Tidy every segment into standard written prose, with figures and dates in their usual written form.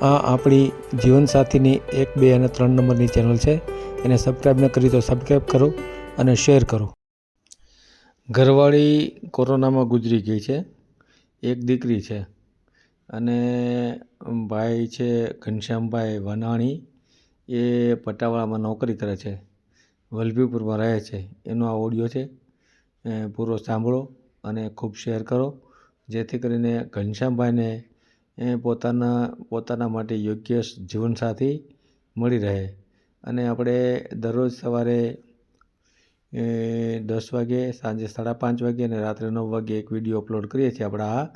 આ આપણી જીવનસાથીની 1, 2 અને 3 નંબરની ચેનલ છે. એને સબસ્ક્રાઈબ ન કરી તો સબસ્ક્રાઈબ કરો અને શેર કરો. ઘરવાળી કોરોનામાં ગુજરી ગઈ છે. એક દીકરી છે અને ભાઈ છે ઘનશ્યામભાઈ વનાણી, એ પટાવાળામાં નોકરી કરે છે, વલભીપુરમાં રહે છે. એનો આ ઓડિયો છે, પૂરો સાંભળો અને ખૂબ શેર કરો, જેથી કરીને ઘનશ્યામભાઈને પોતાના માટે યોગ્ય જીવનસાથી મળી રહે. અને આપણે દરરોજ સવારે 10 વાગે, સાંજે 5:30 વાગે અને રાત્રે 9 વાગે એક વિડીયો અપલોડ કરીએ છીએ આપણા આ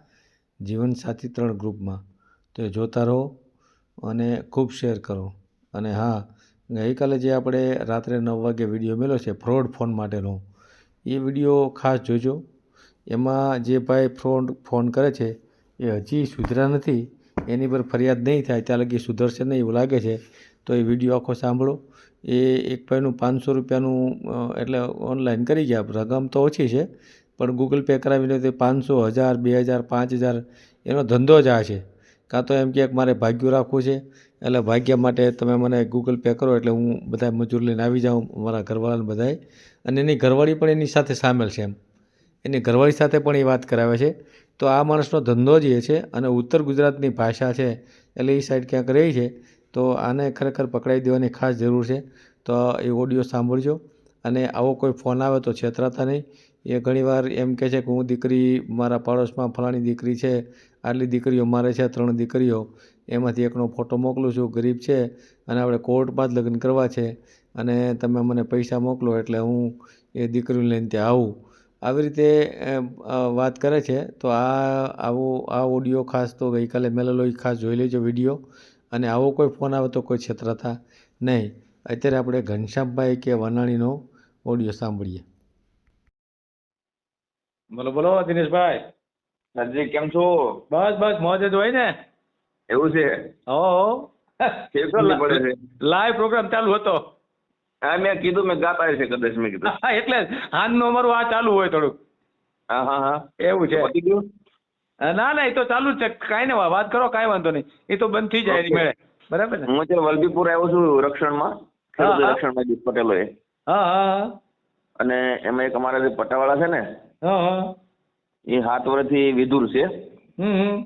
જીવનસાથી 3 ગ્રુપમાં. તો એ જોતા રહો અને ખૂબ શેર કરો. અને હા, ગઈકાલે જે આપણે રાત્રે 9 વાગે વિડીયો મેળ્યો છે ફ્રોડ ફોન માટેનો, એ વિડીયો ખાસ જોજો. એમાં જે ભાઈ ફોન કરે છે એ હજી સુધર્યા નથી, એની પર ફરિયાદ નહીં થાય ત્યાં લગી સુધરશે નહીં એવું લાગે છે. તો એ વિડીયો આખો સાંભળો. એ એક ભાઈનું 500 રૂપિયાનું એટલે ઓનલાઈન કરી ગયા, રકમ તો ઓછી છે પણ ગૂગલ પે કરાવીને તે 500, 1000, 2000, 5000 એનો ધંધો જ આ છે. કાં તો એમ કહે કે મારે ભાગ્યું રાખવું છે, એટલે ભાગ્ય માટે તમે મને ગૂગલ પે કરો એટલે હું બધા મજૂર લઈને આવી જાઉં, મારા ઘરવાળાને બધાય. અને એની ઘરવાળી પણ એની સાથે સામેલ છે. એની ઘરવાળી સાથે પણ એ વાત કરાવે છે. તો આ માણસનો ધંધો જ એ છે અને ઉત્તર ગુજરાતની ભાષા છે એટલે એ સાઈડ ક્યાંક રહી છે. તો આને ખરેખર પકડાઈ દેવાની ખાસ જરૂર છે. તો એ ઓડિયો સાંભળજો અને આવો કોઈ ફોન આવે તો છેતરાતા નહીં. એ ઘણીવાર એમ કહે છે કે હું દીકરી, મારા પાડોશમાં ફલાણી દીકરી છે, આટલી દીકરીઓ મારે છે, 3 દીકરીઓ, એમાંથી એકનો ફોટો મોકલું છું, ગરીબ છે અને આપણે કોર્ટમાં જ લગ્ન કરવા છે અને તમે મને પૈસા મોકલો એટલે હું એ દીકરીને લઈને ત્યાં આવું. આવી રીતે વાત કરે છે. તો આ ઓડિયો ખાસ તો ગઈકાલે મેલેલો એ ખાસ જોઈ લેજો વિડીયો. અને આવો કોઈ ફોન આવે તો કોઈ છેતરાતા નહીં. અત્યારે આપણે ઘનશ્યામભાઈ કે વનાણીનો ઓડિયો સાંભળીએ. બોલો બોલો દિનેશભાઈ. સરજી કેમ છો? બસ બસ મોજ જ હોય ને. એવું છે? હો કેવી ખબર પડે છે? લાઈવ પ્રોગ્રામ ચાલુ હતો. હા, મેં કીધું મેં ગાતા હશે કદાચ, મેં કીધું. હા, એટલે હાનનું અમારું આ ચાલુ હોય થોડુંક. હા હા હા, એવું છે. પતી ગયું? ના ના, એ તો ચાલુ જ છે. કાંઈ ને વાત કરો, કાંઈ વાંધો નહીં. એ તો બંધ થઈ જાય એની મેળે. બરાબર ને? હું અત્યારે વલભીપુર આવ્યો છું રક્ષણમાં, ખેડૂત રક્ષણમાં જીત પટેલોએ. હા હા અને એમાં એક અમારા જે પટાવાળા છે ને, હા હા. એ 7 વર્ષથી વિધુર છે. હમ.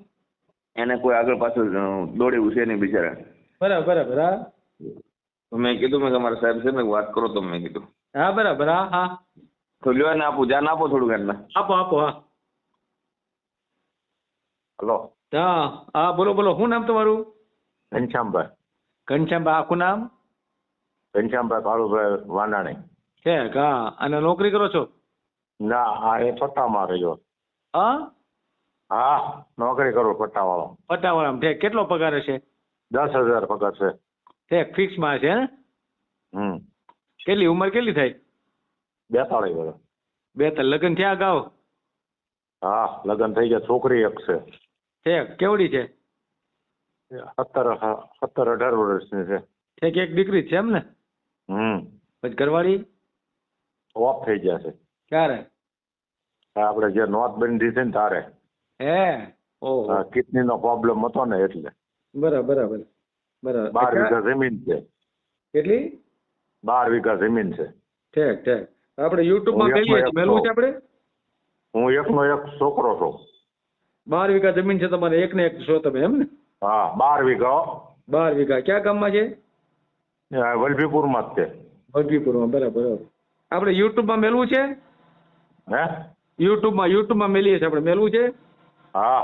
એને કોઈ આગળ પાછળ દોડેવું છે નહીં બિચારા. બરાબર બરાબર. હા તો મેં કીધું મેં તમારા સાહેબ છે મેં વાત કરો તો મેં કીધું. હા બરાબર. હા હા. તો લ્યો ને આપું, જાન આપો થોડુંક એમને. આપો આપો. હા હલો. હા હા, બોલો બોલો. શું નામ તમારું? ઘનશ્યામભાઈ. ઘનશ્યામભાઈ. આખું નામ? ઘનશ્યામભાઈ કાળુભાઈ વાનાણી. છે હા. અને નોકરી કરો છો? ના, આ એ પટ્ટામાં રહ્યો. હા, હા, નોકરી કરું પટ્ટાવાળો. પટાવાળામાં. ઠેક. કેટલો પગાર છે? 10,000 પગાર છે. ઠેક. ફિક્સમાં છે ને? કેટલી ઉંમર કેટલી થાય? 42 વર્ષ. 42. લગ્ન થયા અગાઉ? હા, લગ્ન થઈ ગયા. છોકરી એક છે. ઠેક. કેવડી છે? 17-18 વર્ષની છે. ઠેક. એક દીકરી જ છે એમ ને? પછી ઘરવાળી ઓફ થઈ ગયા છે. ક્યારે? આપણે જે નોટ બંધી છે ને તારે. હે? ઓહો. કિડની નો પ્રોબ્લેમ હતો ને એટલે. બરાબર બરાબર બરાબર. 12 વીઘા જમીન છે. કેટલી? 12 વીઘા જમીન છે. ઠેક ઠેક. આપણે યુટ્યુબમાં મેલવું છે આપણે? હું એકનો એક છોકરો છું. 12 વીઘા જમીન છે તમારે, એક ને એક છો તમે એમ ને? હા, 12 વીઘા. 12 વીઘા. ક્યાં ગામમાં છે? વલભીપુરમાં જ છે. વલભીપુરમાં. બરાબર. આપણે યુટ્યુબમાં મેલવું છે? હે? યુટ્યુબમાં મેલીએ છીએ આપણે. મેલવું છે? હા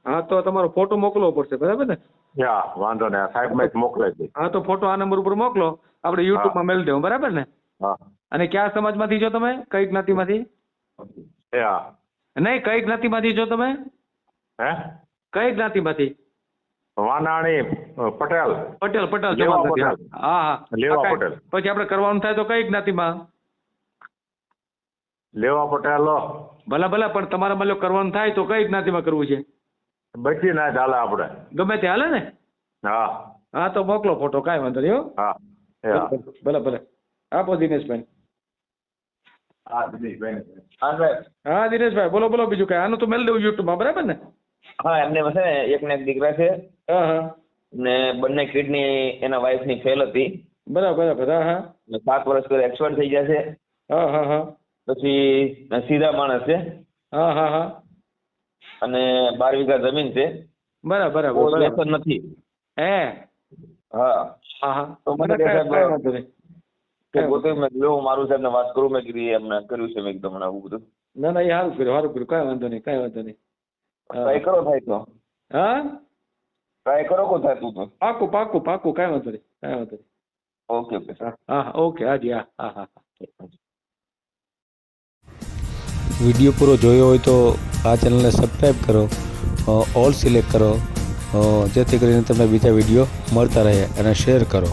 હા, તો તમારો ફોટો મોકલવો પડશે. બરાબર ને? હા, વાંધો નહીં. સાહેબ માં મોકલાઈ દે. હા, તો ફોટો આ નંબર ઉપર મોકલો, આપણે યુટ્યુબમાં મેલી દેવું. બરાબર ને? હા. અને કયા સમાજમાંથી છો તમે? કઈ જ્ઞાતિમાંથી? હા. નહીં, કઈ જ્ઞાતિમાંથી છો તમે? હે? કઈ જ્ઞાતિમાંથી? વાનાણી પટેલ. પટેલ લેવા સમાજમાંથી. પટેલ. હા હા. લેવા પટેલ. પછી આપણે કરવાનું થાય તો કઈ જ્ઞાતિમાં? લેવા પટેલ. ભલા ભલા, પણ તમારા મળ્યો કરવાનું થાય તો કઈ જ્ઞાતિમાં કરવું છે? બચી ના ચાલે આપણે. ગમે તે હાલે ને? હા હા, તો મોકલો ફોટો. કાંઈ વાંધો નહીં. હા. ભલે ભલે. આપો દિનેશભાઈ. હા દિનેશભાઈ. હા સાહેબ. હા દિનેશભાઈ, બોલો બોલો. બીજું કાંઈ? આનું તો મેલ દેવું યુટ્યુબમાં. બરાબર ને? હા, એમને છે ને એક ને એક દીકરા છે. હા હા. ને બંને કિડની એના વાઈફની ફેલ હતી. બરાબર બરાબર. હા હા ને 7 વર્ષ પહેલા એક્સપાયર થઈ ગયા છે. હા હા હા પછી સીધા માણસ છે હા હા હા અને 12 વીઘા જમીન છે. બરાબર બરાબર કોઈ બરાબર. વ્યસન નથી. હે હા હા હા તો મને મને કે કાંઈ સાહેબ વાંધો નહીં. કે પોતે મેં કીધું હું મારું સાહેબને વાત કરું. મેં કીધું એમને કર્યું છે મેં કીધું મને આવું બધું ના ના એ સારું કર્યું કાંઈ વાંધો નહીં કાંઈ વાંધો નહીં. ટ્રાય કરો થાય તો હા ટ્રાય કરો કો થાય તું તો. પાકું પાકું પાકું કાંઈ વાંધો નહીં કાંઈ વાંધો નહીં. Okay okay sir. હા હા ઓકે હાજી હા હા હા હા. વિડીયો પૂરો જોયો હોય તો આ ચેનલને સબસ્ક્રાઈબ કરો, ઓલ સિલેક્ટ કરો, જેથી કરીને તમને બીજા વિડીયો મળતા રહે, અને શેર કરો.